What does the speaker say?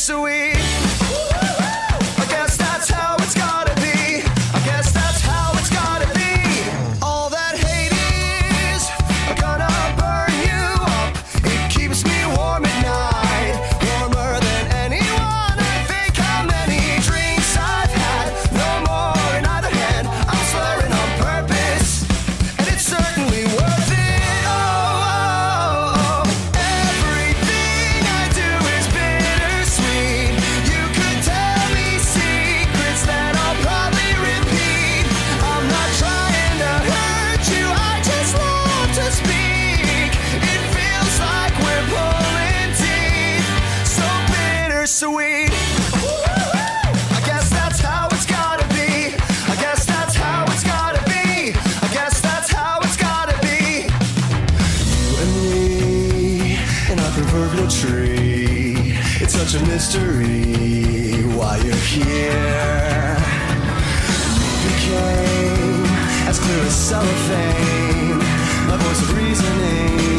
bittersweet. I guess that's how it's gotta be. I guess that's how it's gotta be. All that hate is gonna burn you up. It keeps me warm at night, warmer than anyone. I think how many drinks I've had, no more in either hand. I'm slurring on purpose, and it's certainly worth it. Oh, everything I do is bittersweet. You could tell me secrets that I'll probably repeat. I'm not trying to hurt you, I just love to speak. It feels like we're pulling teeth, so bittersweet. I guess that's how it's gotta be. I guess that's how it's gotta be. I guess that's how it's gotta be. You and me in our proverbial tree. It's such a mystery why you're here. You became as clear as cellophane, my voice of reasoning.